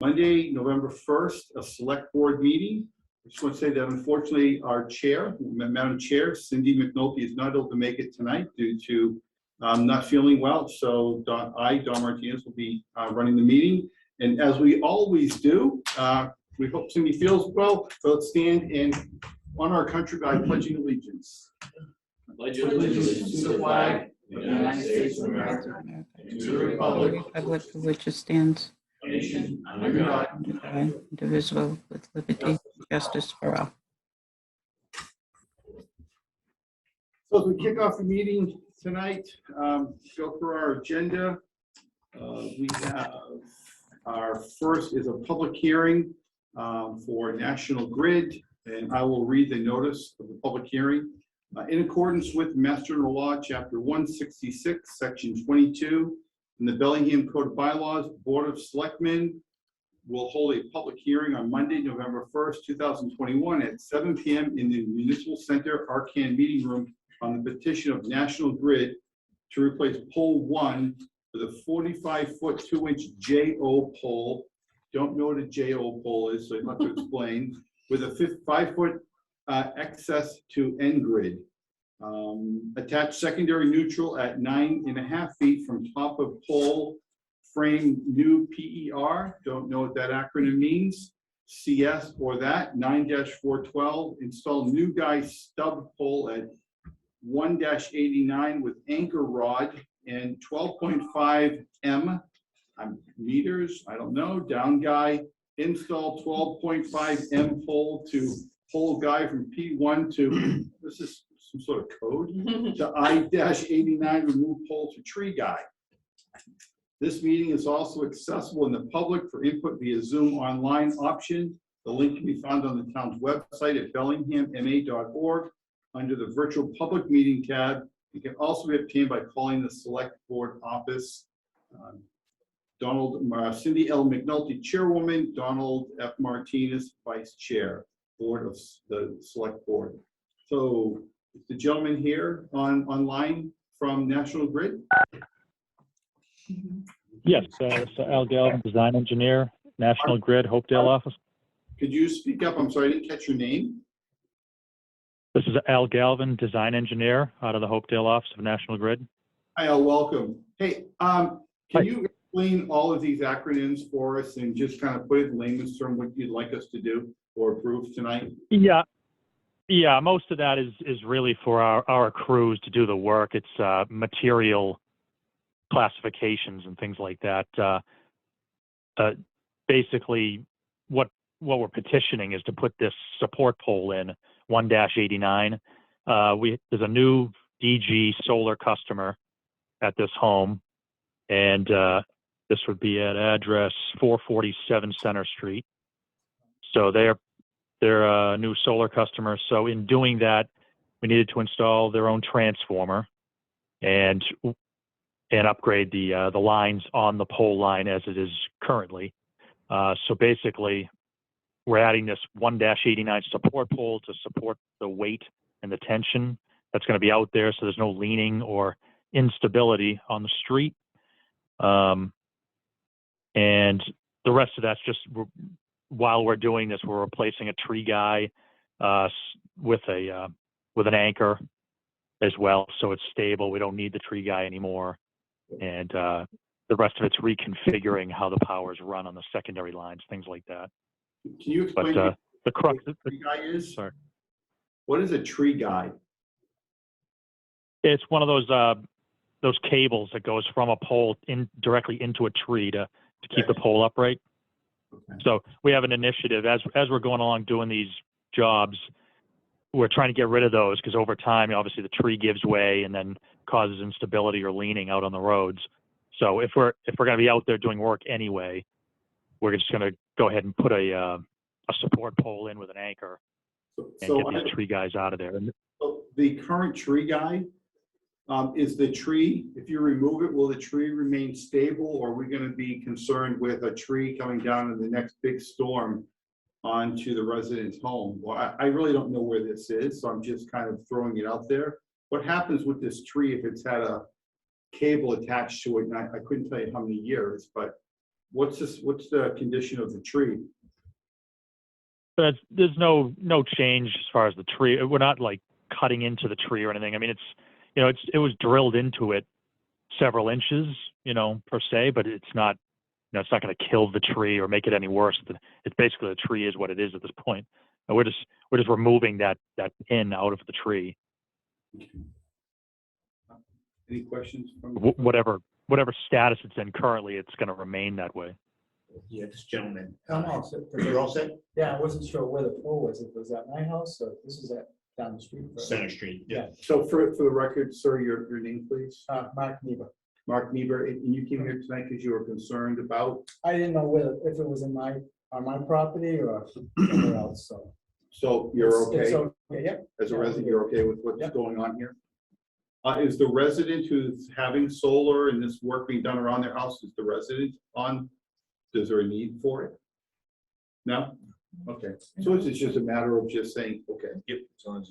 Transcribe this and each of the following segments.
Monday, November 1st, a select board meeting. I just want to say that unfortunately our chair, Madam Chair, Cindy McNulty, is not able to make it tonight due to not feeling well. So Don Martinez, will be running the meeting. And as we always do, we hope Cindy feels well. So let's stand and honor our country by pledging allegiance. I pledge allegiance to the flag of the United States of America and to the republic for which it stands, nation under God, indivisible, with liberty and justice for all. So as we kick off the meeting tonight, go through our agenda. We have our first is a public hearing for National Grid, and I will read the notice of the public hearing. In accordance with Mass General Law, Chapter 166, Section 22, in the Bellingham Code of Bylaws, Board of Selectmen will hold a public hearing on Monday, November 1st, 2021 at 7 p.m. in the Municipal Center Arcan Meeting Room on the petition of National Grid to replace pole 1 with a 45-foot 2-inch JO pole. Don't know what a JO pole is, so I have to explain. With a 5-foot excess to N-grid. Attached secondary neutral at 9.5 feet from top of pole. Frame new PER, don't know what that acronym means. CS or that, 9-412. Install new guy stub pole at 1-89 with anchor rod and 12.5 M meters, I don't know. Down guy, install 12.5 M pole to pole guy from P1 to, this is some sort of code, to I-89, remove pole to tree guy. This meeting is also accessible in the public for input via Zoom online option. The link can be found on the town's website at bellinghamma.org under the virtual public meeting tab. It can also be obtained by calling the select board office. Cindy L. McNulty, Chairwoman, Donald F. Martinez, Vice Chair, Board of the Select Board. So the gentleman here online from National Grid. Yes, so Al Galvin, Design Engineer, National Grid, Hopedale office. Could you speak up? I'm sorry, I didn't catch your name. This is Al Galvin, Design Engineer, out of the Hopedale office of National Grid. Hi, Al, welcome. Hey, can you explain all of these acronyms for us and just kind of put it in layman's terms what you'd like us to do or approve tonight? Yeah, most of that is really for our crews to do the work. It's material classifications and things like that. Basically, what we're petitioning is to put this support pole in 1-89. There's a new DG solar customer at this home, and this would be at address 447 Center Street. So they're a new solar customer. So in doing that, we needed to install their own transformer and upgrade the lines on the pole line as it is currently. So basically, we're adding this 1-89 support pole to support the weight and the tension that's going to be out there, so there's no leaning or instability on the street. And the rest of that's just, while we're doing this, we're replacing a tree guy with an anchor as well, so it's stable. We don't need the tree guy anymore. And the rest of it's reconfiguring how the powers run on the secondary lines, things like that. Can you explain But the crux what a tree guy is? Sorry. What is a tree guy? It's one of those cables that goes from a pole directly into a tree to keep the pole upright. Okay. So we have an initiative as we're going along doing these jobs. We're trying to get rid of those because over time, obviously, the tree gives way and then causes instability or leaning out on the roads. So if we're going to be out there doing work anyway, we're just going to go ahead and put a support pole in with an anchor and get these tree guys out of there. So the current tree guy, is the tree, if you remove it, will the tree remain stable, or are we going to be concerned with a tree coming down in the next big storm onto the resident's home? Well, I really don't know where this is, so I'm just kind of throwing it out there. What happens with this tree if it's had a cable attached to it? And I couldn't tell you how many years, but What's the condition of the tree? But there's no change as far as the tree. We're not like cutting into the tree or anything. I mean, it was drilled into it several inches, per se, but it's not, it's not going to kill the tree or make it any worse. It's basically the tree is what it is at this point. And we're just removing that pin out of the tree. Any questions from? Whatever status it's in currently, it's going to remain that way. Yeah, this gentleman. I'm all set. You're all set? Yeah, I wasn't sure where the pole was. If it was at my house, or this is at down the street. Center Street, yeah. So for the record, sir, your name, please? Mark Niebuhr. Mark Niebuhr, and you came here tonight because you were concerned about, I didn't know if it was on my property or somewhere else, so. so you're It's okay? okay, yep. As a resident, you're okay with what's Yeah. going on here? Is the resident who's having solar and this work being done around their house, is the resident on? Is there a need for it? No? Okay, so it's just a matter of just saying, okay. Yep, as long as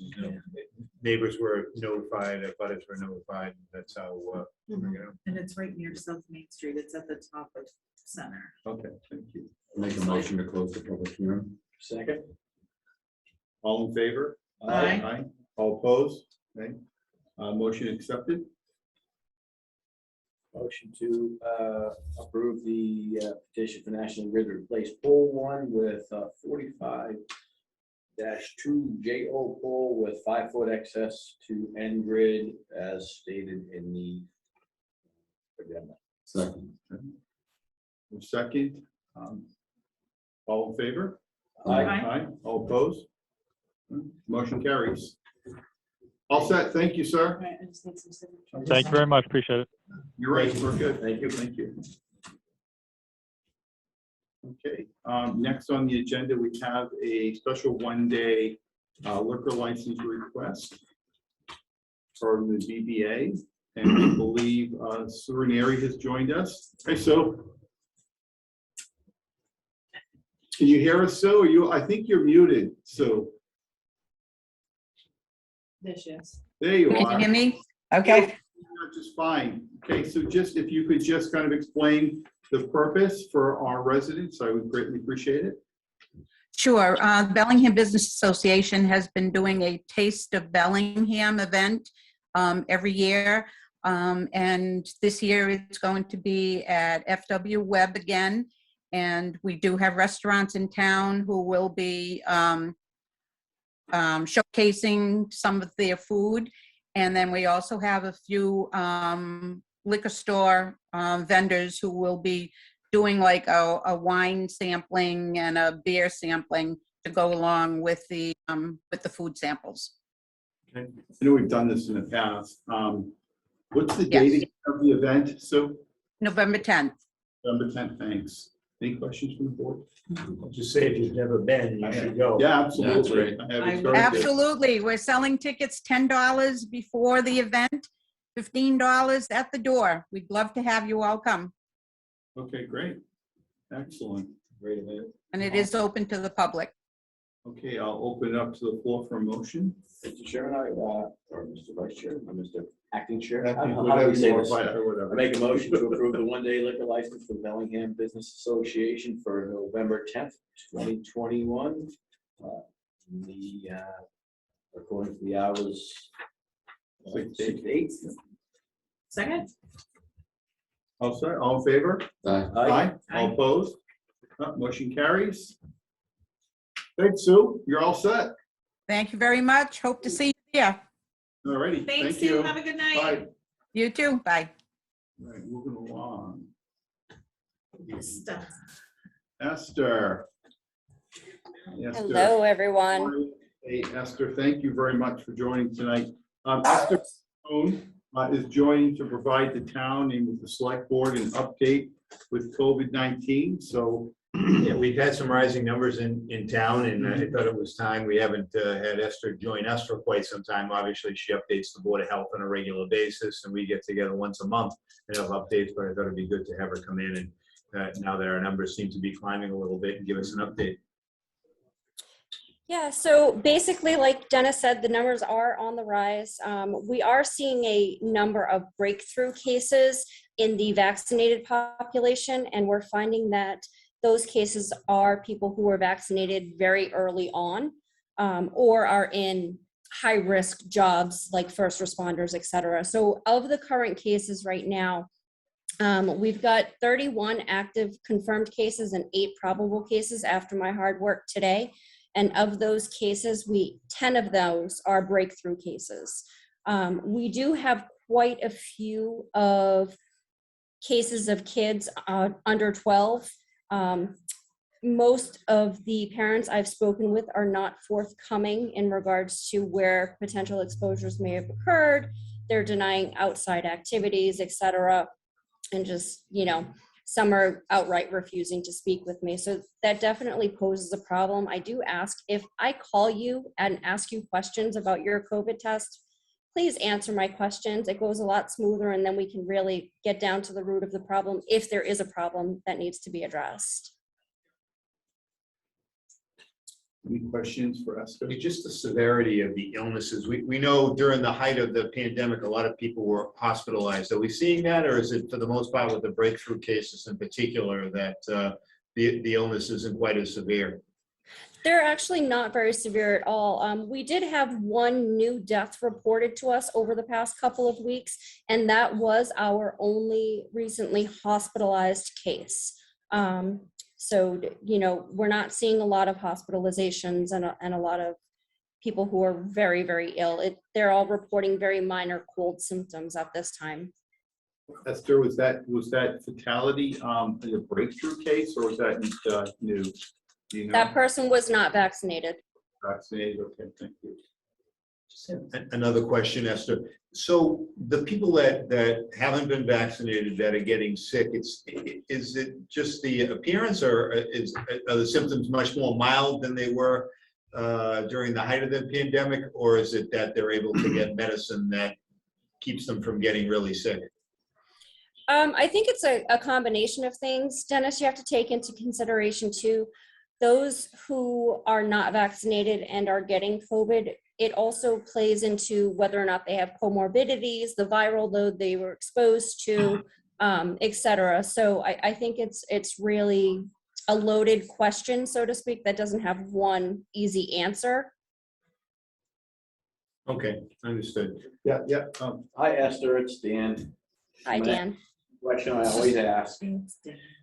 neighbors were notified, abutters were notified, that's how, And it's right near South Main Street. It's at the top of Center. Okay, thank you. Make a motion to close the public hearing. Second. All in favor? Aye. All opposed? Okay. Motion accepted. Motion to approve the petition for National Grid to replace pole 1 with 45-2 JO pole with 5-foot access to N grid as stated in the agenda. Second. Second. All in favor? Aye. All opposed? Motion carries. All set. Thank you, sir. Right, I just need some signatures. Thank you very much. Appreciate it. You're right. We're good. Thank you. Thank you. Okay, next on the agenda, we have a special one-day liquor license request from the BBA, and I believe Sue Ranieri has joined us. Hey, Sue. Can you hear us, Sue? I think you're muted, Sue. This is. There you Can are. you hear me? Okay. Just fine. Okay, so just if you could just kind of explain the purpose for our residents, I would greatly appreciate it. Sure. Bellingham Business Association has been doing a Taste of Bellingham event every year. And this year it's going to be at FW Webb again. And we do have restaurants in town who will be showcasing some of their food. And then we also have a few liquor store vendors who will be doing like a wine sampling and a beer sampling to go along with the food samples. Okay. I know we've done this in the past. What's the Yes. date of the event, Sue? November 10th. November 10th, thanks. Any questions from the board? I'll just say if you've never been, you should go. Yeah, absolutely. great. I have it I- very good. Absolutely. We're selling tickets $10 before the event, $15 at the door. We'd love to have you all come. Okay, great. Excellent. Great event. And it is open to the public. Okay, I'll open it up to the floor for a motion. Mr. Chairman, or Mr. Vice Chair, or Mr. Acting Chair. How do Whatever we say you want, this? or whatever. I make a motion to approve the one-day liquor license for Bellingham Business Association for November 10th, 2021. According to the hours. 6 to 6 to 8. Second? All set, all in favor? Aye. Aye. All opposed? Motion carries. Thanks, Sue. You're all set. Thank you very much. Hope to see you here. All righty. Thanks, Thank you. Sue. Have a good night. Bye. You too. Bye. All right, moving along. Stuff. Esther. Hello, everyone. Hey, Esther, thank you very much for joining tonight. Esther is joining to provide the town and with the select board an update with COVID-19. So Yeah, we've had some rising numbers in town, and I thought it was time. We haven't had Esther join us for quite some time. Obviously, she updates the Board of Health on a regular basis, and we get together once a month and have updates, but I thought it'd be good to have her come in, and now that our numbers seem to be climbing a little bit, and give us an update. Yeah, so basically, like Dennis said, the numbers are on the rise. We are seeing a number of breakthrough cases in the vaccinated population, and we're finding that those cases are people who were vaccinated very early on, or are in high-risk jobs like first responders, et cetera. So of the current cases right now, we've got 31 active confirmed cases and 8 probable cases after my hard work today. And of those cases, 10 of those are breakthrough cases. We do have quite a few of cases of kids under 12. Most of the parents I've spoken with are not forthcoming in regards to where potential exposures may have occurred. They're denying outside activities, et cetera. And just, some are outright refusing to speak with me. So that definitely poses a problem. I do ask, if I call you and ask you questions about your COVID test, please answer my questions. It goes a lot smoother, and then we can really get down to the root of the problem if there is a problem that needs to be addressed. Any questions for Esther? Just the severity of the illnesses. We know during the height of the pandemic, a lot of people were hospitalized. Are we seeing that, or is it for the most part with the breakthrough cases in particular that the illness isn't quite as severe? They're actually not very severe at all. We did have one new death reported to us over the past couple of weeks, and that was our only recently hospitalized case. So, we're not seeing a lot of hospitalizations and a lot of people who are very, very ill. They're all reporting very minor cold symptoms at this time. Esther, was that fatality a breakthrough case, or was that new? Do you know? That person was not vaccinated. Vaccinated, okay, thank you. Another question, Esther. So the people that haven't been vaccinated that are getting sick, is it just the appearance, or are the symptoms much more mild than they were during the height of the pandemic, or is it that they're able to get medicine that keeps them from getting really sick? I think it's a combination of things. Dennis, you have to take into consideration too, those who are not vaccinated and are getting COVID, it also plays into whether or not they have comorbidities, the viral load they were exposed to, et cetera. So I think it's really a loaded question, so to speak, that doesn't have one easy answer. Okay, understood. Yeah. Hi, Esther, it's Dan. Hi, Dan. Question I always ask.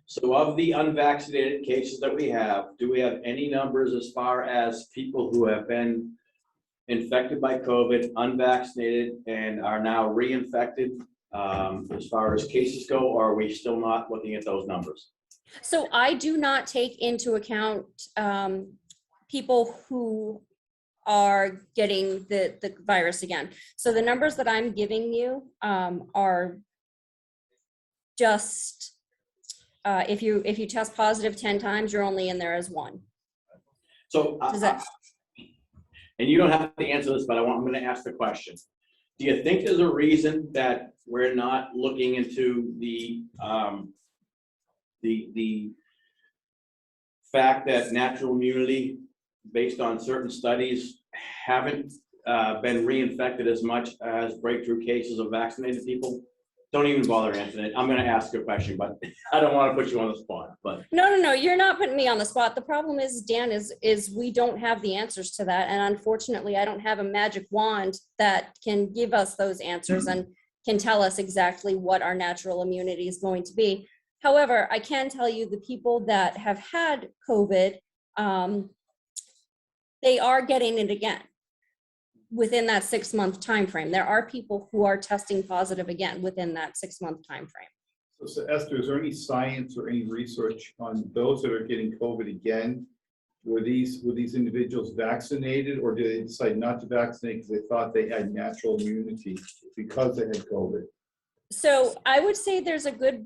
So of the unvaccinated cases that we have, do we have any numbers as far as people who have been infected by COVID, unvaccinated, and are now reinfected as far as cases go, or are we still not looking at those numbers? So I do not take into account people who are getting the virus again. So the numbers that I'm giving you are just, if you test positive 10 times, you're only in there as 1. So, Does that? and you don't have to answer this, but I'm going to ask the question. Do you think there's a reason that we're not looking into the fact that natural immunity, based on certain studies, haven't been reinfected as much as breakthrough cases of vaccinated people? Don't even bother answering it. I'm going to ask a question, but I don't want to put you on the spot. But No, you're not putting me on the spot. The problem is, Dan, is we don't have the answers to that. And unfortunately, I don't have a magic wand that can give us those answers and can tell us exactly what our natural immunity is going to be. However, I can tell you the people that have had COVID, they are getting it again within that 6-month time frame. There are people who are testing positive again within that 6-month time frame. So Esther, is there any science or any research on those that are getting COVID again? Were these individuals vaccinated, or did they decide not to vaccinate because they thought they had natural immunity because they had COVID? So I would say there's a good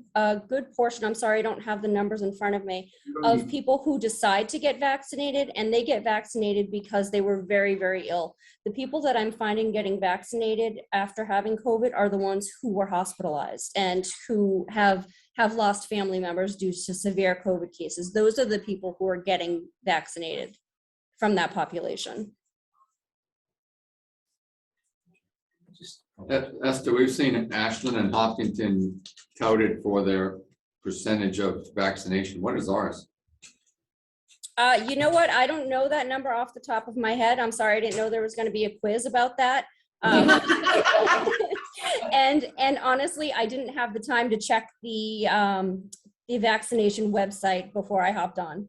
portion, I'm sorry, I don't have the numbers in front of me, of people who decide to get vaccinated, and they get vaccinated because they were very, very ill. The people that I'm finding getting vaccinated after having COVID are the ones who were hospitalized and who have lost family members due to severe COVID cases. Those are the people who are getting vaccinated from that population. Esther, we've seen Ashland and Hopkinton touted for their percentage of vaccination. What is ours? You know what? I don't know that number off the top of my head. I'm sorry, I didn't know there was going to be a quiz about that. And honestly, I didn't have the time to check the vaccination website before I hopped on.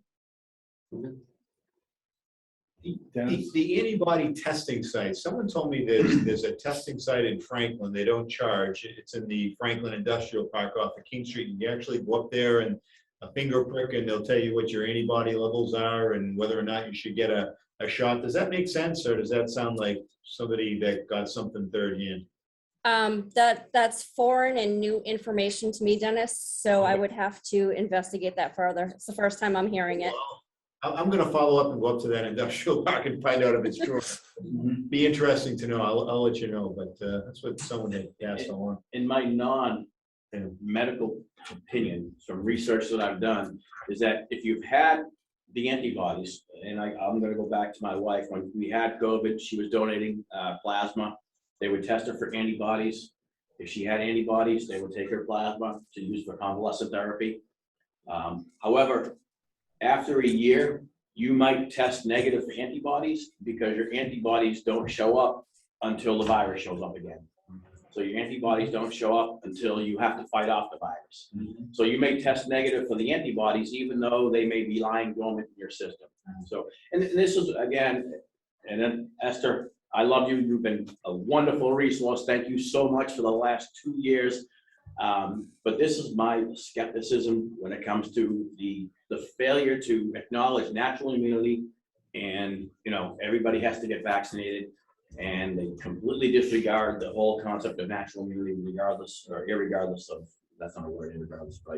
The antibody testing site, someone told me that there's a testing site in Franklin, they don't charge. It's in the Franklin Industrial Park off of King Street. You actually go up there and a finger prick and they'll tell you what your antibody levels are and whether or not you should get a shot. Does that make sense, or does that sound like somebody that got something third hand? That's foreign and new information to me, Dennis, so I would have to investigate that further. It's the first time I'm hearing it. I'm gonna follow up and go up to that industrial park and find out if it's true. Be interesting to know. I'll let you know, but that's what someone had asked along. In my non-medical opinion, from research that I've done, is that if you've had the antibodies, and I'm gonna go back to my wife, when we had COVID, she was donating plasma. They would test her for antibodies. If she had antibodies, they would take her plasma to use for convalescent therapy. However, after a year, you might test negative for antibodies because your antibodies don't show up until the virus shows up again. So your antibodies don't show up until you have to fight off the virus. So you may test negative for the antibodies, even though they may be lying dormant in your system. So, and this is, again, and then Esther, I love you. You've been a wonderful resource. Thank you so much for the last 2 years. But this is my skepticism when it comes to the failure to acknowledge natural immunity, and everybody has to get vaccinated, and they completely disregard the whole concept of natural immunity, regardless or irregardless of, that's not a word, irregardless, but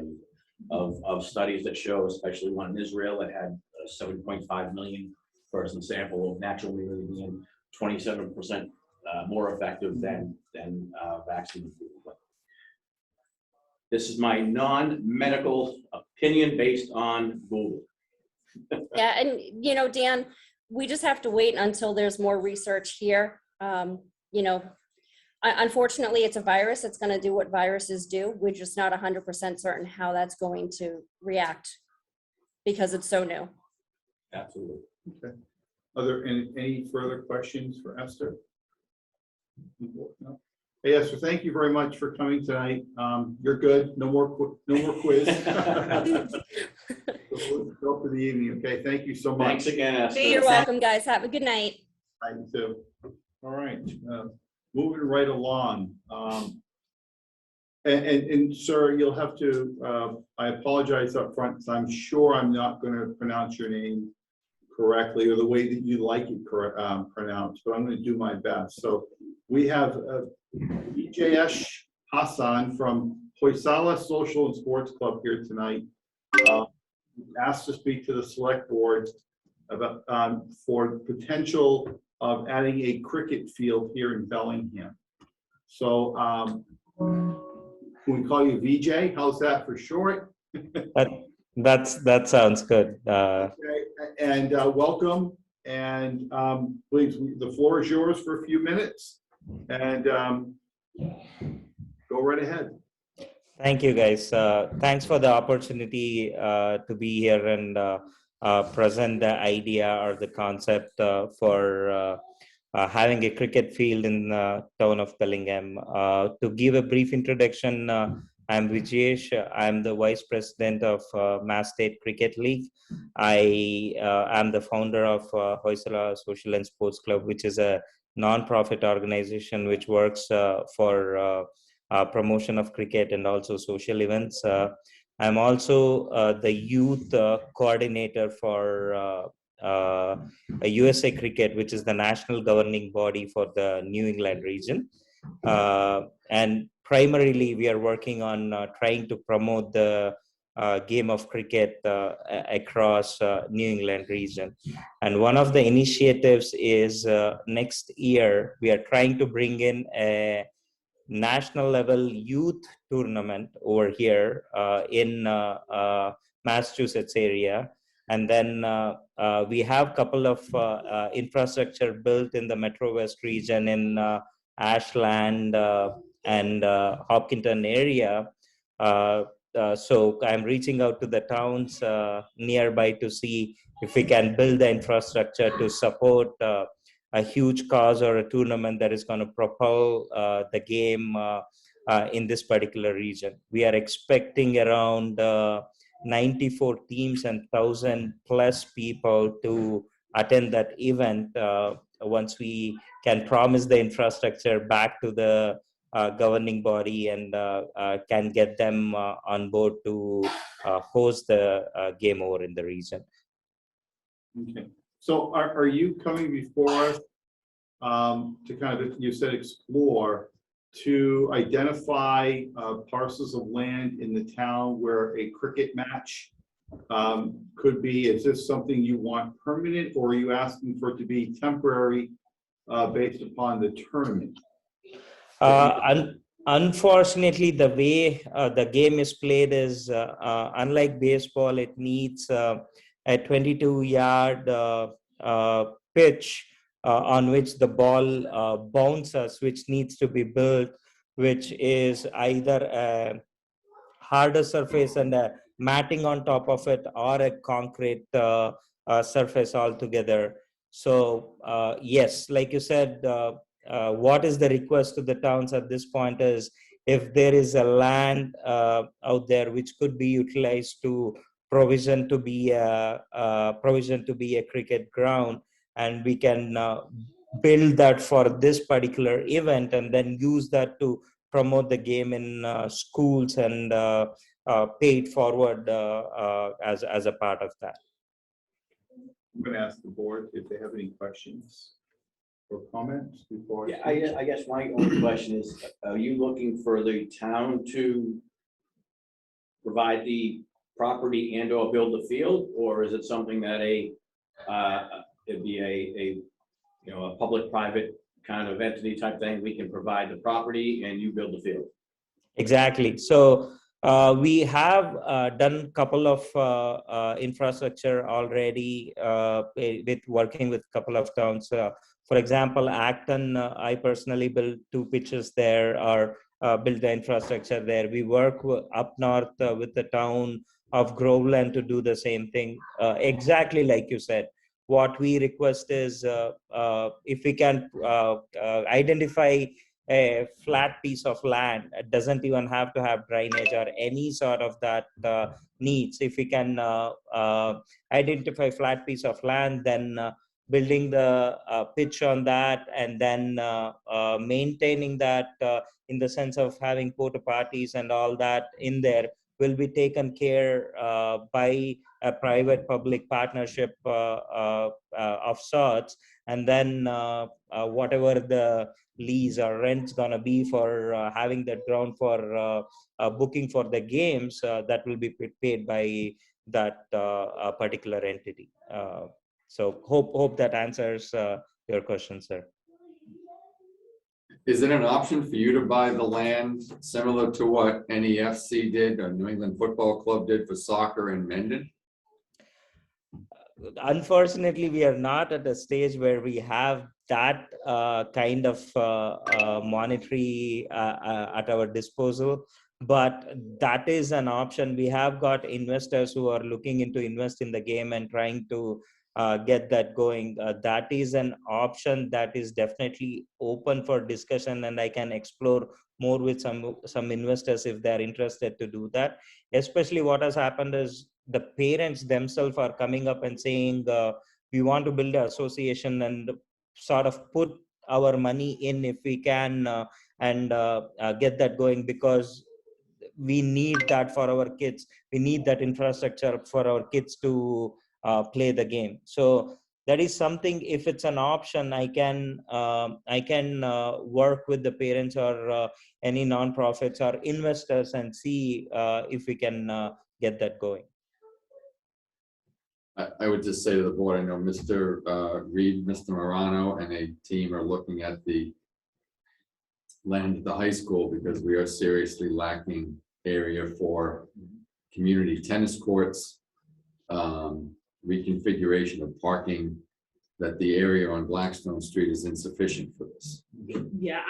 of studies that show, especially one in Israel that had a 7.5 million person sample of natural immunity being 27% more effective than vaccine. This is my non-medical opinion based on Google. Yeah, and Dan, we just have to wait until there's more research here. Unfortunately, it's a virus. It's going to do what viruses do. We're just not 100% certain how that's going to react because it's so new. Absolutely. Okay. Are there any further questions for Esther? No? Hey, Esther, thank you very much for coming tonight. You're good. No more quiz. Go for the evening. Okay. Thank you so much. Thanks again, Esther. You're welcome, guys. Have a good night. I do too. All right. Moving right along. And sir, you'll have to. I apologize up front because I'm sure I'm not going to pronounce your name correctly or the way that you like it pronounced, but I'm going to do my best. So we have Jayesh Hassan from Hoysala Social and Sports Club here tonight. Asked to speak to the select board about for potential of adding a cricket field here in Bellingham. So can we call you VJ? How's that for short? That sounds good. Okay. And welcome. And please, the floor is yours for a few minutes. And go right ahead. Thank you, guys. Thanks for the opportunity to be here and present the idea or the concept for having a cricket field in the town of Bellingham. To give a brief introduction, I'm Vijesh. I'm the Vice President of Mass State Cricket League. I am the founder of Hoysala Social and Sports Club, which is a non-profit organization which works for promotion of cricket and also social events. I'm also the youth coordinator for USA Cricket, which is the national governing body for the New England region. And primarily, we are working on trying to promote the game of cricket across New England region. And one of the initiatives is next year, we are trying to bring in a national level youth tournament over here in Massachusetts area. And then we have a couple of infrastructure built in the Metro West region in Ashland and Hopkinton area. So I'm reaching out to the towns nearby to see if we can build the infrastructure to support a huge cause or a tournament that is going to propel the game in this particular region. We are expecting around 94 teams and 1,000 plus people to attend that event once we can promise the infrastructure back to the governing body and can get them on board to host the game over in the region. Okay. So are you coming before us to kind of, you said explore, to identify parcels of land in the town where a cricket match could be? Is this something you want permanent, or are you asking for it to be temporary based upon the tournament? Unfortunately, the way the game is played is unlike baseball. It needs a 22-yard pitch on which the ball bounces, which needs to be built, which is either a harder surface and a matting on top of it, or a concrete surface altogether. So yes, like you said, what is the request to the towns at this point is if there is a land out there which could be utilized to provision to be a cricket ground, and we can build that for this particular event and then use that to promote the game in schools and pay it forward as a part of that. I'm going to ask the board if they have any questions or comments before. Yeah, I guess my only question is, are you looking for the town to provide the property and or build the field, or is it something that it'd be a public-private kind of entity type thing? We can provide the property and you build the field. Exactly. So we have done a couple of infrastructure already with working with a couple of towns. For example, Acton, I personally built 2 pitches there, or build the infrastructure there. We work up north with the town of Groveland to do the same thing. Exactly like you said. What we request is if we can identify a flat piece of land. It doesn't even have to have drainage or any sort of that needs. If we can identify flat piece of land, then building the pitch on that, and then maintaining that in the sense of having porta potties and all that in there will be taken care by a private public partnership of sorts, and then whatever the lease or rent's gonna be for having that ground for booking for the games, that will be paid by that particular entity. So hope that answers your question, sir. Is it an option for you to buy the land similar to what NEFC did or New England Football Club did for soccer in Mendon? Unfortunately, we are not at a stage where we have that kind of monetary at our disposal, but that is an option. We have got investors who are looking into invest in the game and trying to get that going. That is an option that is definitely open for discussion, and I can explore more with some investors if they're interested to do that. Especially what has happened is the parents themselves are coming up and saying we want to build an association and sort of put our money in if we can and get that going, because we need that for our kids. We need that infrastructure for our kids to play the game. So that is something, if it's an option, I can work with the parents or any nonprofits or investors and see if we can get that going. I would just say to the board, I know Mr. Reed, Mr. Morano, and a team are looking at the land at the high school because we are seriously lacking area for community tennis courts. reconfiguration of parking, that the area on Blackstone Street is insufficient for this. Yeah,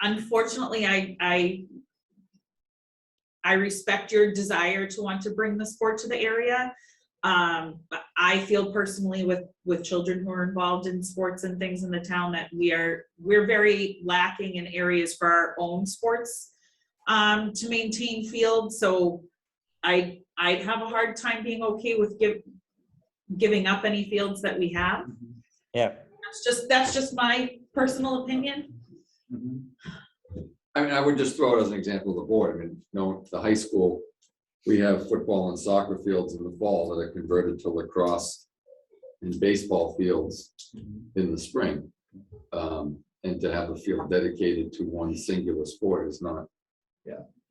unfortunately, I respect your desire to want to bring the sport to the area. But I feel personally with children who are involved in sports and things in the town that we're very lacking in areas for our own sports to maintain fields. So I'd have a hard time being okay with giving up any fields that we have. Yeah. That's just my personal opinion. I mean, I would just throw it as an example of the board. I mean, the high school, we have football and soccer fields in the fall that are converted to lacrosse and baseball fields in the spring. And to have a field dedicated to one singular sport is not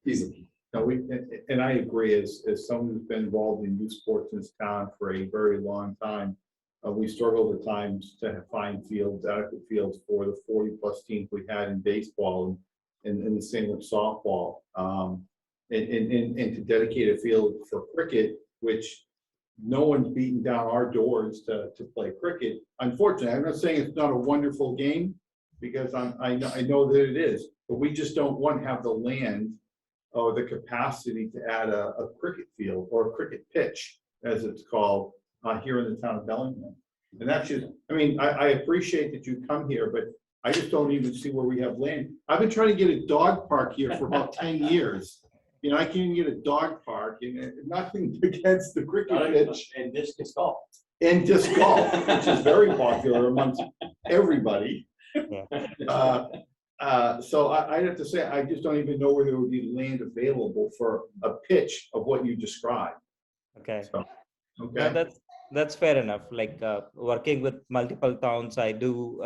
feasible. No, and I agree, as someone who's been involved in youth sports in this town for a very long time, we struggled at times to find adequate fields for the 40+ teams we had in baseball and the same with softball. And to dedicate a field for cricket, which no one's beaten down our doors to play cricket. Unfortunately, I'm not saying it's not a wonderful game, because I know that it is, but we just don't want to have the land or the capacity to add a cricket field or a cricket pitch, as it's called, here in the town of Bellingham. And that's just, I mean, I appreciate that you come here, but I just don't even see where we have land. I've been trying to get a dog park here for about 10 years. You know, I can't even get a dog park, and nothing against the cricket pitch. And discus golf. And disc golf, which is very popular amongst everybody. So I'd have to say, I just don't even know where there would be land available for a pitch of what you described. Okay. So, No, okay. that's fair enough. Like working with multiple towns, I do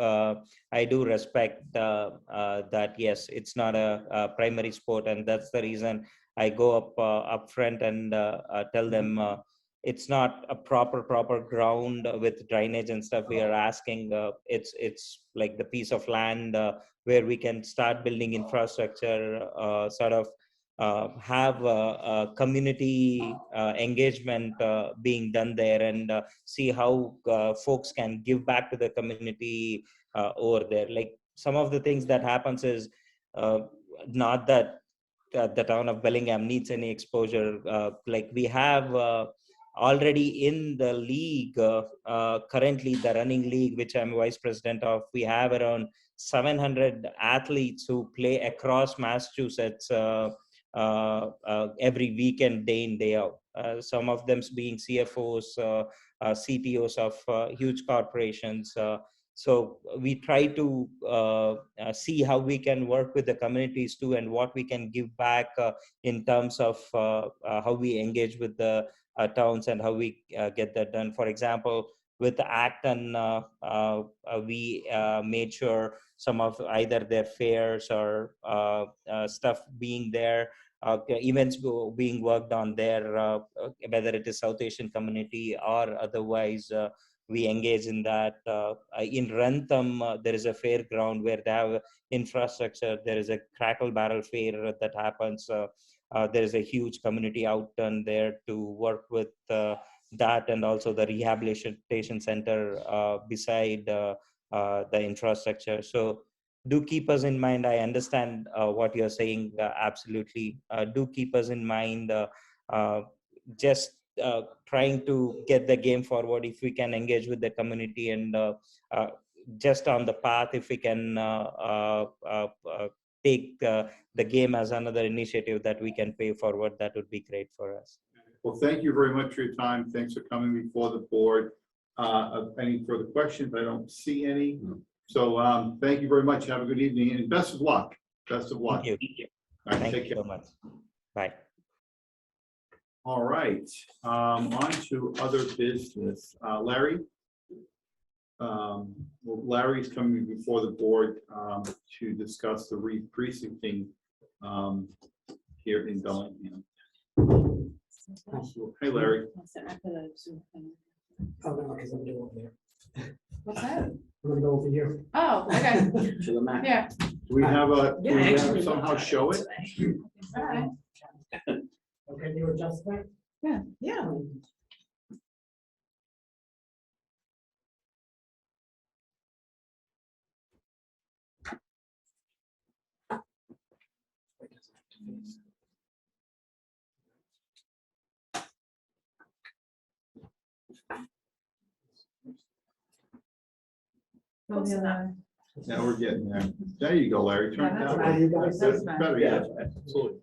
respect that. Yes, it's not a primary sport, and that's the reason I go up front and tell them it's not a proper ground with drainage and stuff. We are asking it's like the piece of land where we can start building infrastructure, sort of have a community engagement being done there, and see how folks can give back to the community over there. Like some of the things that happens is not that the town of Bellingham needs any exposure. Like we have already in the league, currently the running league, which I'm vice president of, we have around 700 athletes who play across Massachusetts every weekend, day in, day out. Some of them being CFOs, CTOs of huge corporations. So we try to see how we can work with the communities too, and what we can give back in terms of how we engage with the towns and how we get that done. For example, with Acton, we made sure some of either their fairs or stuff being there, events being worked on there, whether it is South Asian community or otherwise, we engage in that. In Rentham, there is a fairground where they have infrastructure. There is a Crackle Barrel Fair that happens. There is a huge community out done there to work with that, and also the rehabilitation center beside the infrastructure. So do keep us in mind. I understand what you're saying, absolutely. Do keep us in mind. Just trying to get the game forward, if we can engage with the community, and just on the path, if we can take the game as another initiative that we can pay forward, that would be great for us. Well, thank you very much for your time. Thanks for coming before the board. Any further questions? I don't see any. So thank you very much. Have a good evening, and best of luck. Best of luck. Thank you. All right, Thank take you care. so much. Bye. All right, on to other business. Larry? Well, Larry's coming before the board to discuss the re-precincting here in Bellingham. Hey, Larry. Oh, no, because I'm doing over there. What's that? I'm gonna go over here. Oh, okay. To the max. Yeah. Do we have a, do we have actually, somehow show it? All right. Okay, you adjust that? Yeah. Yeah. Oh, the other way. Now we're getting there. There you go, Larry. Turn it Yeah, that that's way. better. That's better, yeah, absolutely.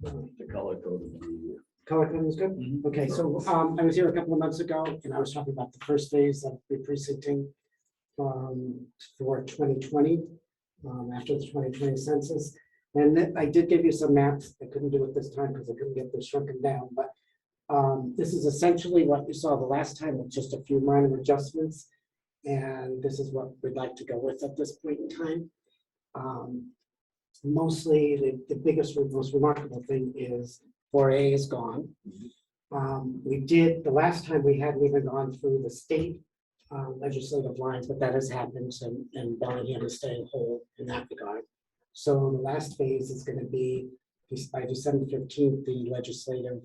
The color code would be. Color code is good? Mhm. Okay, so I was here a couple of months ago and I was talking about the first phase of the precincting for 2020, after the 2020 census. And then I did give you some maps. I couldn't do it this time because I couldn't get this shrunken down, but this is essentially what you saw the last time with just a few minor adjustments. And this is what we'd like to go with at this point in time. Mostly the biggest, most remarkable thing is 4A is gone. We did, the last time we hadn't even gone through the state legislative lines, but that has happened, and Bellingham is staying whole in that regard. So the last phase is going to be by December 15th, the legislative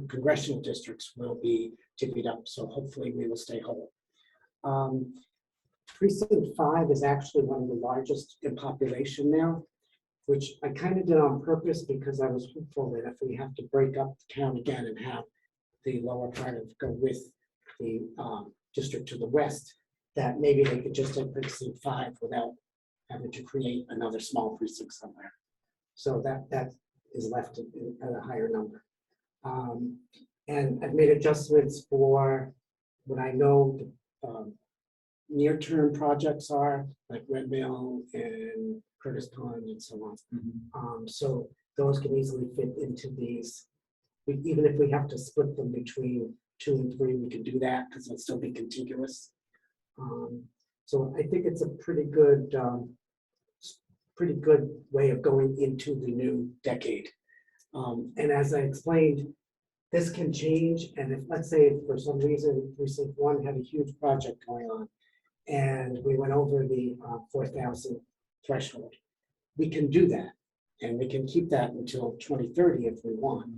congressional districts will be divvied up. So hopefully we will stay whole. Precinct 5 is actually one of the largest in population now, which I kind of did on purpose because I was hopeful that if we have to break up the town again and have the lower part of go with the district to the west, that maybe they could just take precinct 5 without having to create another small precinct somewhere. So that is left at a higher number. And I've made adjustments for what I know near-term projects are, like Red Mill and Curtis Pond and so on. So those can easily fit into these. Even if we have to split them between 2 and 3, we can do that because it'll still be contiguous. So I think it's a pretty good way of going into the new decade. And as I explained, this can change. And if, let's say, for some reason, precinct 1 had a huge project going on, and we went over the 4,000 threshold, we can do that. And we can keep that until 2030 if we want.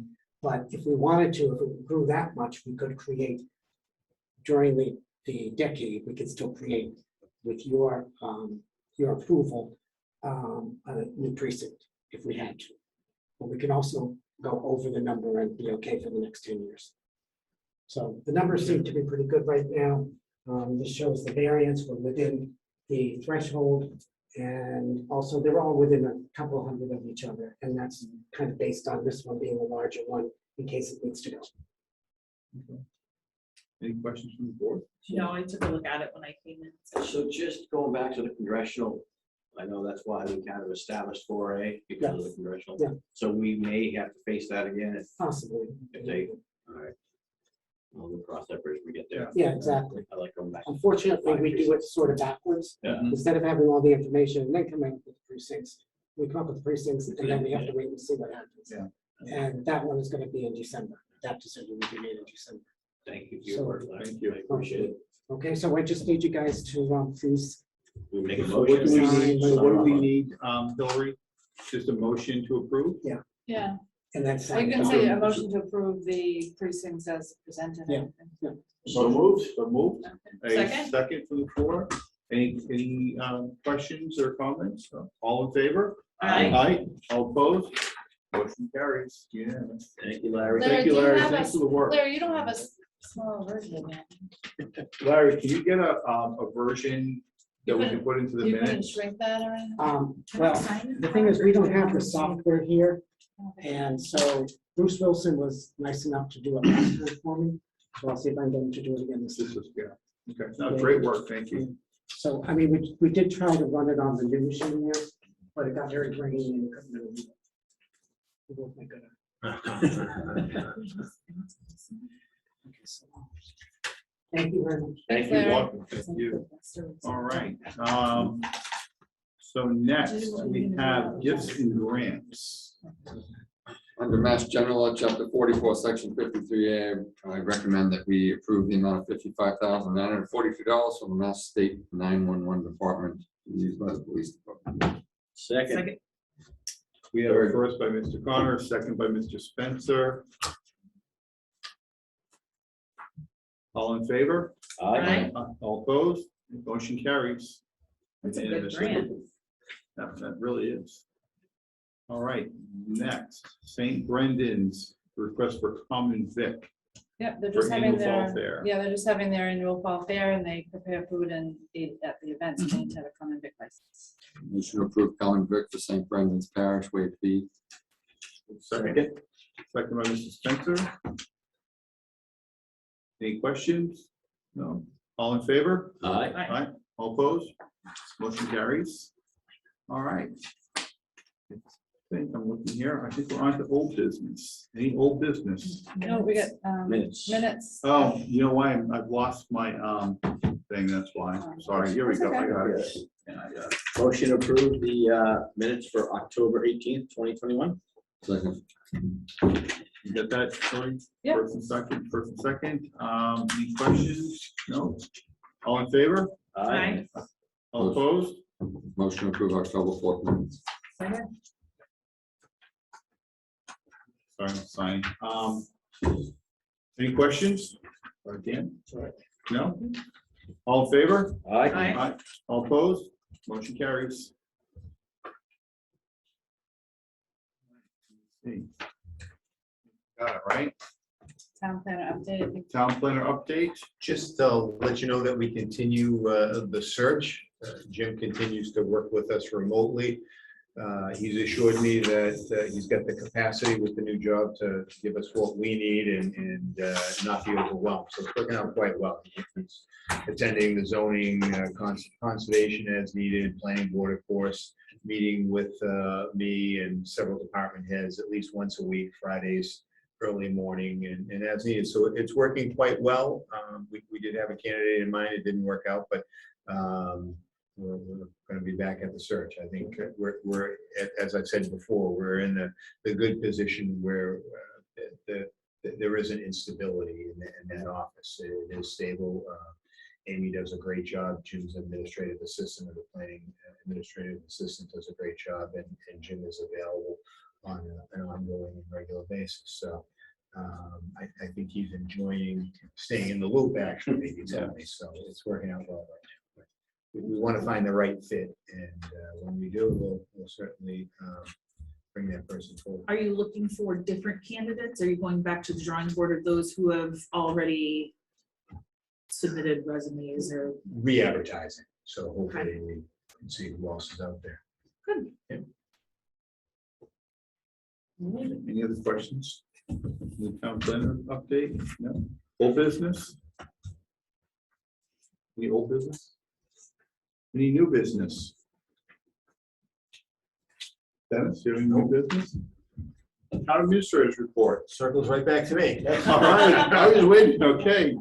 But if we wanted to, if it grew that much, we could create during the decade, we could still create with your approval a new precinct if we had to. But we can also go over the number and be okay for the next 10 years. So the numbers seem to be pretty good right now. This shows the variance. We're within the threshold, and also they're all within a couple hundred of each other, and that's kind of based on this one being a larger one in case it needs to go. Any questions from the board? No, I took a look at it when I came in. So just going back to the congressional, I know that's why we kind of established 4A because of the congressional. Yeah. So we may have to face that again Possibly. if they, all right. We'll cross that bridge when we get there. Yeah, exactly. I like going back. Unfortunately, we do it sort of backwards. Yeah. Instead of having all the information and then coming up with the precincts, we come up with the precincts and then we have to wait and see what happens. Yeah. And that one is going to be in December. That decision will be made in December. Thank you for your work. Larry. Thank you. I appreciate it. Okay, so I just need you guys to please. We make a So what do we motion. need, so what do we need, Hillary? Just a motion to approve? Yeah, And that's. I can say a motion to approve the precincts as presented. Yeah. So moved, so moved. A Second. second from the floor. Any questions or comments? All in favor? Aye. Aye, all opposed? Motion carries. Yeah. Thank you, Larry. Larry, Thank you, do you Larry. have Thanks a- for the work. Larry, you don't have a small version of that. Larry, can you get a version that we can put into the You couldn't minutes? shrink that or anything? Well, the thing is, we don't have the software here. And so Bruce Wilson was nice enough to do it last time for me. So I'll see if I'm going to do it again this This time. is, yeah. Okay, no, great work, thank you. So, I mean, we did try to run it on the new machine there, but it got very grainy and we couldn't really do it. It won't make it. Okay, so, thank you very much. Thank You're you. welcome, thank you. All right. So next, we have gifts and grants. Under Mass General Law, Chapter 44, Section 53A, I recommend that we approve the amount of $55,942 from the Mass State 911 Department used by the police department. Second. We have a first by Mr. Connor, second by Mr. Spencer. All in favor? Aye. All opposed? Motion carries. That's a good Unanimously. grant. That really is. All right, next, St. Brendan's request for common vic. Yep, they're for just having annual fall their, fair. yeah, they're just having their annual fall fair and they prepare food and eat at the events. Mm-hmm. They need to have a common vic license. Motion to approve common vic for St. Brendan's Parish, waive fee. Second. Second by Mr. Spencer. Any questions? No? All in favor? Aye. Aye. All opposed? Motion carries. All right. I think I'm looking here. I think we're on to old business. Any old business? No, we got Minutes. minutes. Oh, you know why? I've lost my thing. That's why. Sorry. Here we go. I got it. Yeah, I got it. Motion to approve the minutes for October 18th, 2021. Second. You get that, Troy? Yeah. First and second. Any questions? No? All in favor? Aye. All opposed? Motion to approve October 4th minutes. Second. Sorry, I'm signing. Any questions? Dan? No? All in favor? Aye. Aye. All opposed? Motion carries. See. Got it, right? Town planner update. I think Town planner update. Just to let you know that we continue the search. Jim continues to work with us remotely. He's assured me that he's got the capacity with the new job to give us what we need and not be overwhelmed. So it's working out quite well. He's attending the zoning, conservation as needed, planning board, of course, meeting with me and several department heads at least once a week, Fridays, early morning and as needed. So it's working quite well. We did have a candidate in mind. It didn't work out, but we're going to be back at the search. I think we're as I've said before, we're in the good position where there isn't instability in that office. It is stable. Amy does a great job. Jim's administrative assistant, or the planning administrative assistant, does a great job, and Jim is available on an ongoing and regular basis. So I think he's enjoying staying in the loop, actually, he told me. So it's working out well right now. But we want to find the right fit, and when we do, we'll certainly bring that person forward. Are you looking for different candidates? Are you going back to the drawing board of those who have already submitted resumes or? Re-advertising, so hopefully we can see who else is out there. Good. Yeah. Any other questions? The town planner update? No? Old business? Any old business? Any new business? Dennis, you have any new business? Town administrator's report. Circles right back to me. All right, I was waiting, okay.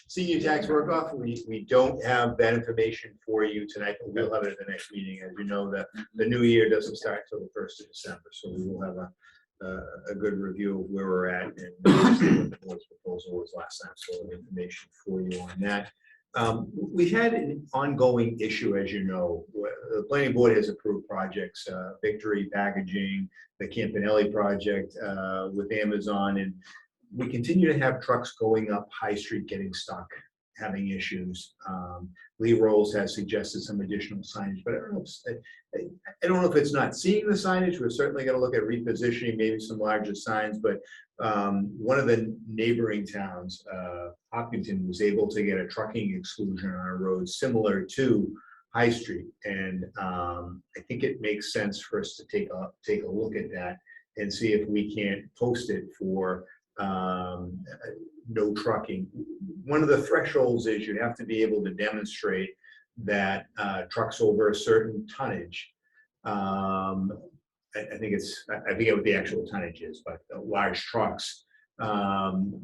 Senior tax work-off, we don't have that information for you tonight, but we'll have it at the next meeting. As you know, the new year doesn't start till the 1st of December, so we will have a good review of where we're at and what the board's proposal was last time, so information for you on that. We've had an ongoing issue, as you know. The planning board has approved projects, Victory Packaging, the Campanelli project with Amazon, and we continue to have trucks going up High Street getting stuck, having issues. Lee Rolls has suggested some additional signage, but I don't know if it's not seeing the signage. We're certainly going to look at repositioning maybe some larger signs, but one of the neighboring towns, Hopkinton, was able to get a trucking exclusion on a road similar to High Street, and I think it makes sense for us to take a look at that and see if we can't post it for no trucking. One of the thresholds is you have to be able to demonstrate that trucks over a certain tonnage. I forget what the actual tonnage is, but large trucks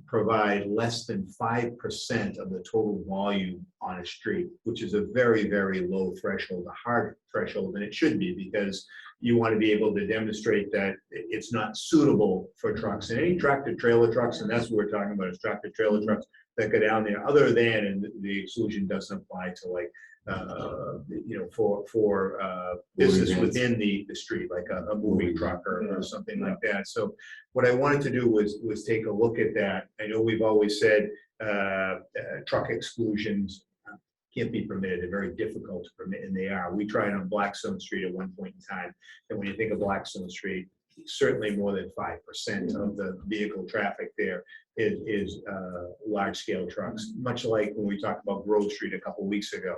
provide less than 5% of the total volume on a street, which is a very, very low threshold, a hard threshold, and it should be, because you want to be able to demonstrate that it's not suitable for trucks. And any tractor trailer trucks, and that's what we're talking about, is tractor trailer trucks that go down there, other than, and the exclusion doesn't apply to, like, for business within the street, like a moving truck or something like that. So what I wanted to do was take a look at that. I know we've always said truck exclusions can't be permitted. They're very difficult to permit, and they are. We tried on Blackstone Street at one point in time, and when you think of Blackstone Street, certainly more than 5% of the vehicle traffic there is large-scale trucks, much like when we talked about Grove Street a couple weeks ago.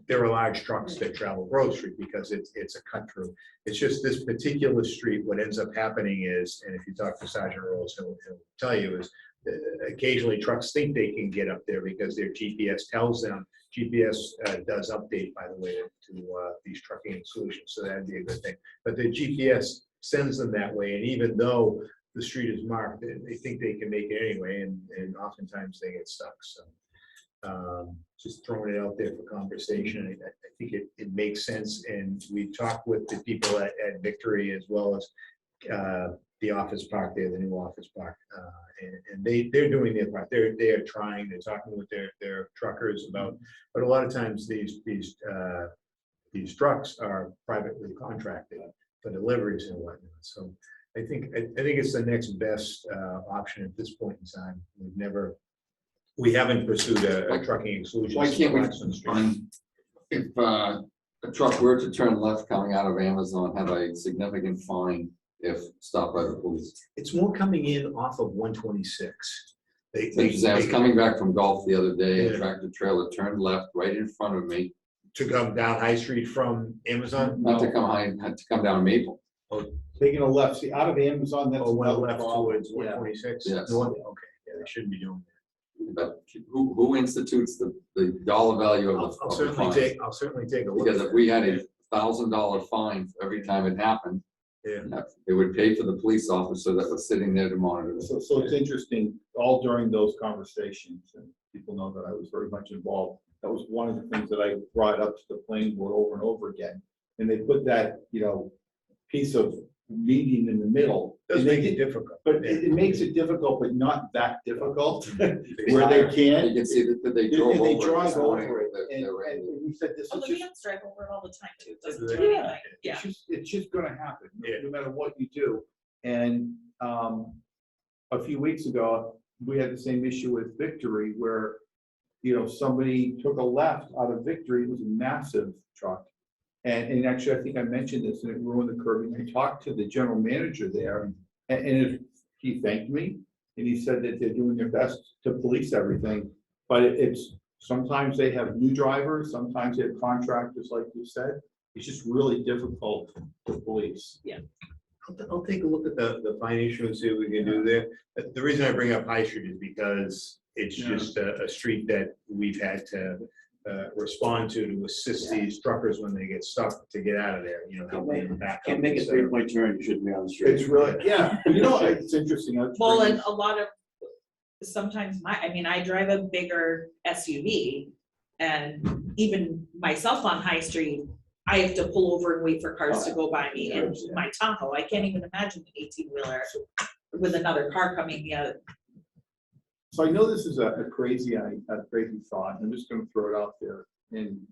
There are large trucks that travel Grove Street because it's a cut through. It's just this particular street, what ends up happening is, and if you talk to Sergeant Rose, he'll tell you, is occasionally trucks think they can get up there because their GPS tells them. GPS does update, by the way, to these trucking solutions, so that'd be a good thing. But the GPS sends them that way, and even though the street is marked, they think they can make it anyway, and oftentimes they get stuck. So just throwing it out there for conversation. I think it makes sense, and we talked with the people at Victory as well as the office park there, the new office park, and they're doing their part. They're trying. They're talking with their truckers about, but a lot of times these trucks are privately contracted for deliveries and whatnot. So I think it's the next best option at this point in time. We haven't pursued a trucking exclusion. Why can't we, if a truck were to turn left coming out of Amazon, have a significant fine if stopped by the police? It's more coming in off of 126. I was coming back from golf the other day, a tractor trailer turned left right in front of me. To come down High Street from Amazon? Not to come high, had to come down Maple. Taking a left, see, out of Amazon, that's Went another left problem. towards 126? Yes. Okay, yeah, they shouldn't be doing that. But who institutes the dollar value of the I'll of the certainly fine? I'll certainly take a look. Because at if we had that. a $1,000 fine for every time it happened, Yeah. it would pay for the police officer that was sitting there to monitor it. So it's interesting, all during those conversations, and people know that I was very much involved. That was one of the things that I brought up to the planning board over and over again. And they put that, piece of median in the middle. Does And they make it did- difficult. But it makes it difficult, but not that difficult, where they can. You can see that they And drove they over drive it. over it, They're- and they're ready. we said this Oh, is the just, vans drive over it all the time too. It doesn't Yeah. do anything. Yeah. it's just gonna happen, Yeah. no matter what you do. And a few weeks ago, we had the same issue with Victory, where, somebody took a left out of Victory. It was a massive truck. And actually, I think I mentioned this, and it ruined the curb. And I talked to the general manager there, and he thanked me, and he said that they're doing their best to police everything. But it's, sometimes they have new drivers, sometimes they have contractors, like you said. It's just really difficult to police. I'll take a look at the fine issue and see what we can do there. The reason I bring up High Street is because it's just a street that we've had to respond to assist these truckers when they get stuck to get out of there, help them in the back. Can't make a three-point turn, you shouldn't be on the street. It's really, yeah, it's interesting. Well, and a lot of, sometimes I drive a bigger SUV, and even myself on High Street, I have to pull over and wait for cars to go by me. And my Tahoe, I can't even imagine an 18-wheeler with another car coming the other. So I know this is a crazy thought. I'm just gonna throw it out there. And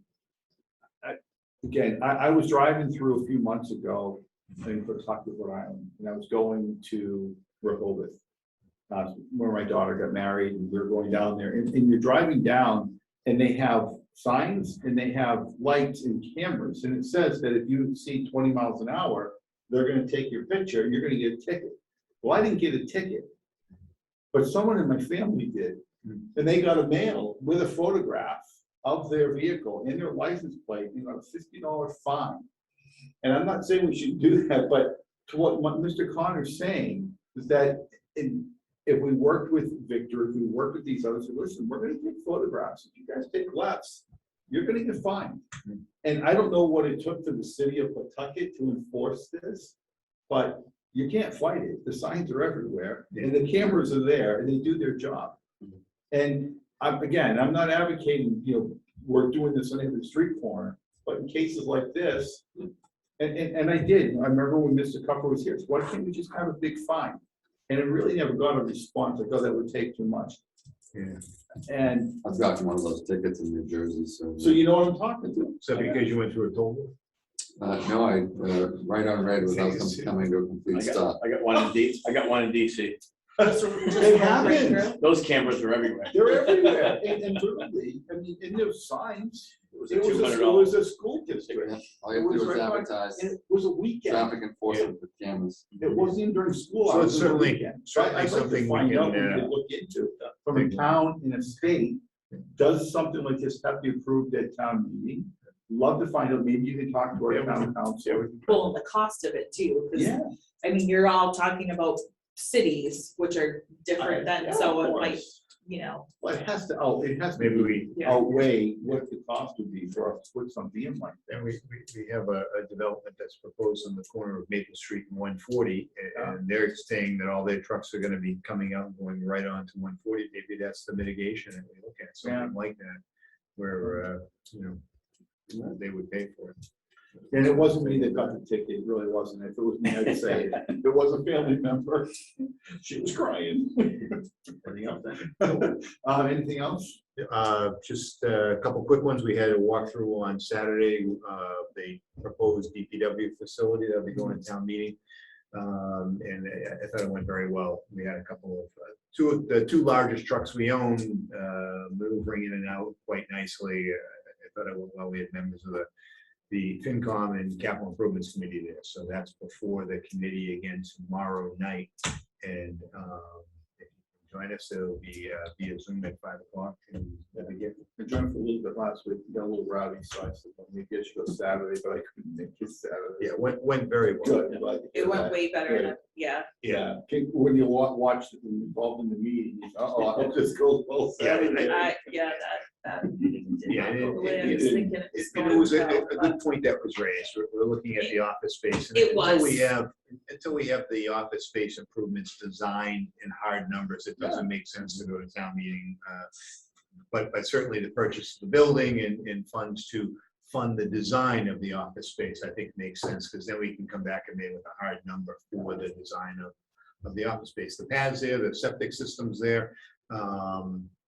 I was driving through a few months ago in Pawtucket, Rhode Island, and I was going to Rehoboth, where my daughter got married, and we were going down there. And you're driving down, and they have signs, and they have lights and cameras, and it says that if you exceed 20 miles an hour, they're gonna take your picture, and you're gonna get a ticket. Well, I didn't get a ticket, but someone in my family did, and they got a mail with a photograph of their vehicle and their license plate, a $50 fine. And I'm not saying we should do that, but to what Mr. Connor's saying is that if we worked with Victor, if we worked with these others, listen, we're gonna take photographs. If you guys take lefts, you're gonna get fined. And I don't know what it took for the city of Pawtucket to enforce this, but you can't fight it. The signs are everywhere, and the cameras are there, and they do their job. And I'm not advocating, we're doing this on every street corner, but in cases like this, and I did. I remember when Mr. Cupper was here. So why can't we just have a big fine? And it really never got a response. I thought that would take too much. Yeah. And I've gotten one of those tickets in New Jersey, so. so you know what I'm talking to. So because you went through a toll booth? No, right on red without them coming to a complete stop. I got one in DC. They happen. Those cameras are everywhere. They're everywhere. And literally, and there's signs Was It it was $200? a school district. All you have to do is right on- advertise and it was a weekend. traffic enforcement with cameras. It wasn't even during school So hours. it's it was a certainly- weekend. certainly I'd like to something we find out, can, we could look into. From a town in a state, does something like this have to be approved at town meeting? Love to find out, maybe you can talk to our town council. Well, and the cost of it too, because, Yeah. I mean, you're all talking about cities, which are different Yeah, than, so of it might, course. you know, Well, it has to, Maybe we, yeah. outweigh what the cost would be for us to put something in like that. and we have a development that's proposed on the corner of Maple Street and 140, and they're saying that all their trucks are gonna be coming out and going right on to 140. Maybe that's the mitigation, and we look at something like that, where, they would pay for it. And it wasn't me that got the ticket, it really wasn't. If it was me, I'd say it. If it was a family member, she was crying. Anything else? Anything else? Just a couple quick ones. We had a walkthrough on Saturday, the proposed DPW facility that'll be going to town meeting. And I thought it went very well. We had a couple of, the two largest trucks we own, maneuvering in and out quite nicely. I thought it went well. We had members of the FinCom and Capital Improvements Committee there. So that's before the committee again tomorrow night. And if you can join us, it'll be via Zoom at 5 o'clock. And that'll be good. I joined for a little bit last week, got a little rowdy, so I said, well, maybe I should go Saturday, but I couldn't make it Saturday. Yeah, went very well. Good. but- It went way better than, yeah. Yeah. When you watch, involved in the meeting, you say, oh, I hope this goes well Saturday. That. Yeah, did not go the way I it was didn't. thinking it was And it going was a to go, good point that was raised. We're looking at the office space. and It Until we have the office space improvements designed in hard numbers, it doesn't make sense to go to town meeting. But certainly the purchase of the building and funds to fund the design of the office space, I think makes sense, because then we can come back and maybe with a hard number for the design of the office space. The pads there, the septic system's there.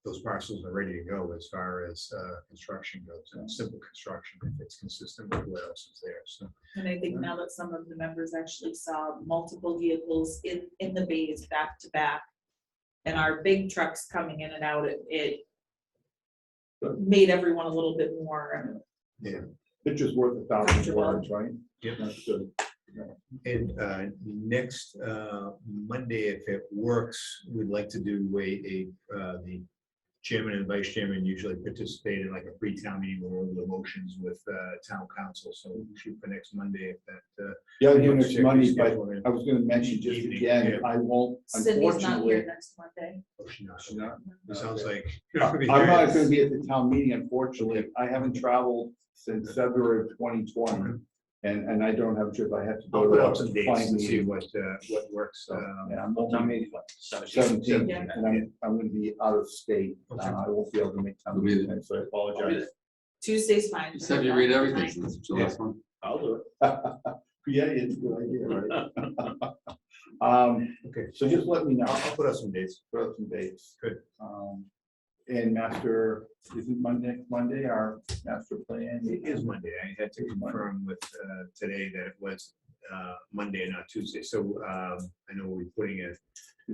Those parcels are ready to go as far as construction goes, and simple construction, if it's consistent with what else is there, so. And I think now that some of the members actually saw multiple vehicles in the bays back to back, and our big trucks coming in and out, it made everyone a little bit more. Picture's worth 1,000 words, right? Yep. That's good. And next Monday, if it works, we'd like to do the chairman and vice chairman usually participate in like a pre-town meeting where we'll do the motions with town council. So we'll shoot for next Monday if that. Yeah, I'm here works. next Check Monday, your but schedule in. I was gonna mention just Evening, again, yeah. I won't, Cindy's not unfortunately. here next Monday. Oh, she's not. She's not? It sounds like. I'm not gonna be at the town meeting, unfortunately. I haven't traveled since February of 2020. And I don't have a trip. I have to I'll go put to up some dates client and see meeting. what works. Yeah, I'm not meeting 17th. 17th, Yeah. and I'm gonna be out of state. Okay. I won't be able to make time, You'll be meeting, so I apologize. Tuesday's fine. Just have you read everything since it's your last one. I'll do it. Yeah, it's a good idea, right? Okay, So just let me know. I'll put up some dates. Put up some dates. Good. And master, is it Monday, our master plan? It is Monday. I had to confirm with today that it was Monday and not Tuesday. So I know we're putting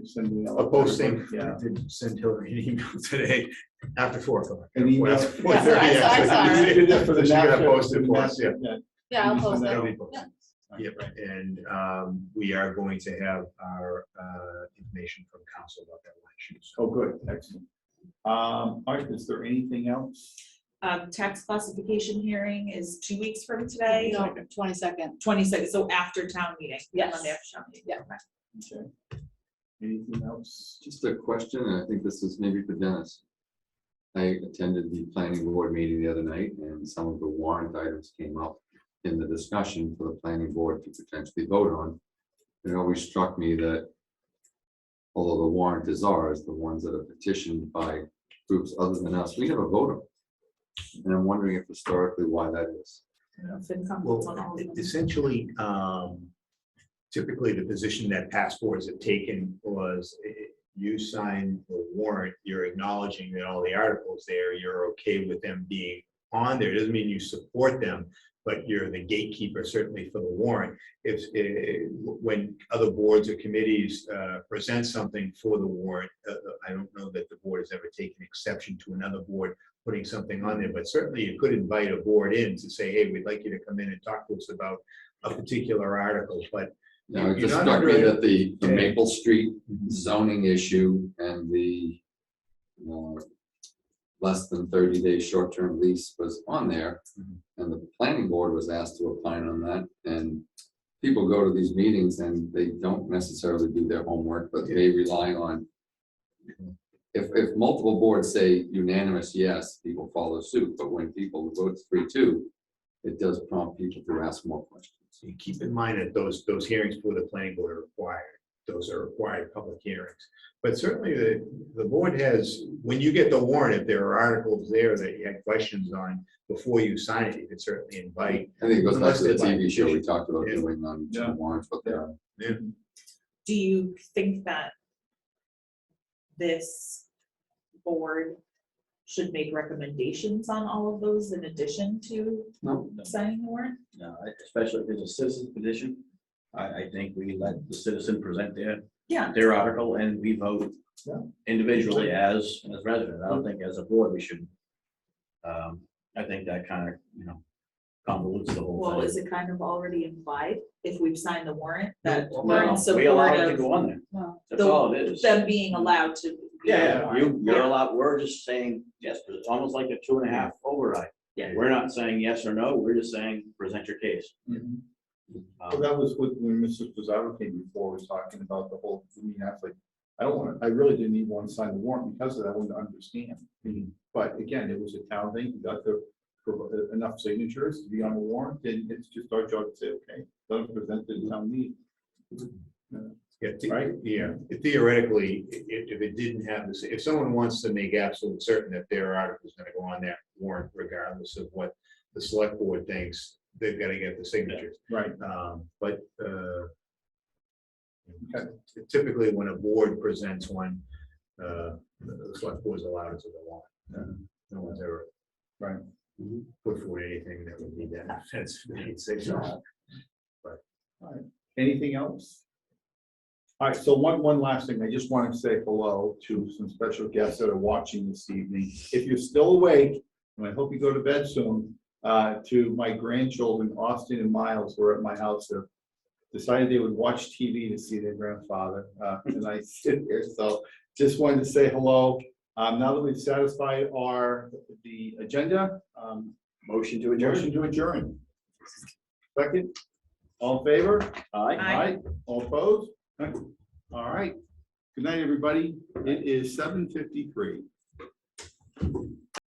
Send me a posting. Yeah. I did send Hillary an email today after 4 o'clock. An email? Well, That's all right, so I saw it. You did that for the She got master- posted the for us, master- Yeah, I'll You post send that it. That'll be out? posted. Yep, and we are going to have our information from council about that election. So Oh, good, excellent. All right, is there anything else? Tax classification hearing is 2 weeks from today. No, 22nd. 26, so after town meeting. Yes. Monday after town meeting. Yeah. Okay. Anything else? Just a question, and I think this is maybe for Dennis. I attended the planning board meeting the other night, and some of the warrant items came up in the discussion for the planning board to potentially vote on. It always struck me that although the warrant is ours, the ones that are petitioned by groups other than us, we never vote on. And I'm wondering if historically why that is. FinCom votes on all Well, of them. essentially, typically the position that past boards have taken was you sign the warrant, you're acknowledging that all the articles there, you're okay with them being on there. It doesn't mean you support them, but you're the gatekeeper certainly for the warrant. If, when other boards or committees present something for the warrant, I don't know that the board has ever taken exception to another board putting something on there, but certainly you could invite a board in to say, hey, we'd like you to come in and talk to us about a particular article, but Now, it you're just not struck me under- that the Yeah. Maple Street zoning issue and the less than 30-day short-term lease was on there. And the planning board was asked to opine on that. And people go to these meetings and they don't necessarily do their homework, but they rely on, if multiple boards say unanimous yes, people follow suit. But when people vote 3-2, it does prompt people to ask more questions. So you keep in mind that those hearings for the planning board are required. Those are required public hearings. But certainly the board has, when you get the warrant, if there are articles there that you had questions on before you sign it, you can certainly invite. I think it goes back to the Unless they- TV show we talked about Yeah. doing on Yeah. warrants, but there. Do you think that this board should make recommendations on all of those in addition to No. signing the warrant? No, especially if it's a citizen petition, I think we let the citizen present Yeah. their article and we vote Yeah. individually as residents. I don't think as a board we should. I think that kind of, convolutes the whole thing. Well, is it kind of already implied if we've signed the warrant that No, we're in we support allow it to of go on there. Well, That's all it is. them being allowed to? be on the Yeah, warrant? you're allowed, we're just saying, yes, but it's almost like a 2.5 override. Yeah. We're not saying yes or no, we're just saying, present your case. Well, that was when Mrs. Pizarro came before, was talking about the whole, I was like, I really didn't even want to sign the warrant because of that, I wanted to understand. But again, it was a town thing, we got enough signatures to be on the warrant, and it's just our job to say, okay, let them present to the town meeting. Yeah, Right. yeah. Theoretically, if it didn't have this, if someone wants to make absolute certain that their article is gonna go on that warrant, regardless of what the select board thinks, they've gotta get the signatures. Right. But typically, when a board presents one, the select board's allowed to go on. No one's ever Right. put forward anything that would need that. That's, Anything else? All right, so one last thing, I just want to say hello to some special guests that are watching this evening. If you're still awake, and I hope you go to bed soon, to my grandchildren, Austin and Miles, were at my house. They decided they would watch TV to see their grandfather, and I sit here, so just wanted to say hello. Now that we've satisfied the agenda, Motion to adjourn. motion to adjourn. Second, all in favor? Aye. Aye. All opposed? All right. Good night, everybody. It is 7:53.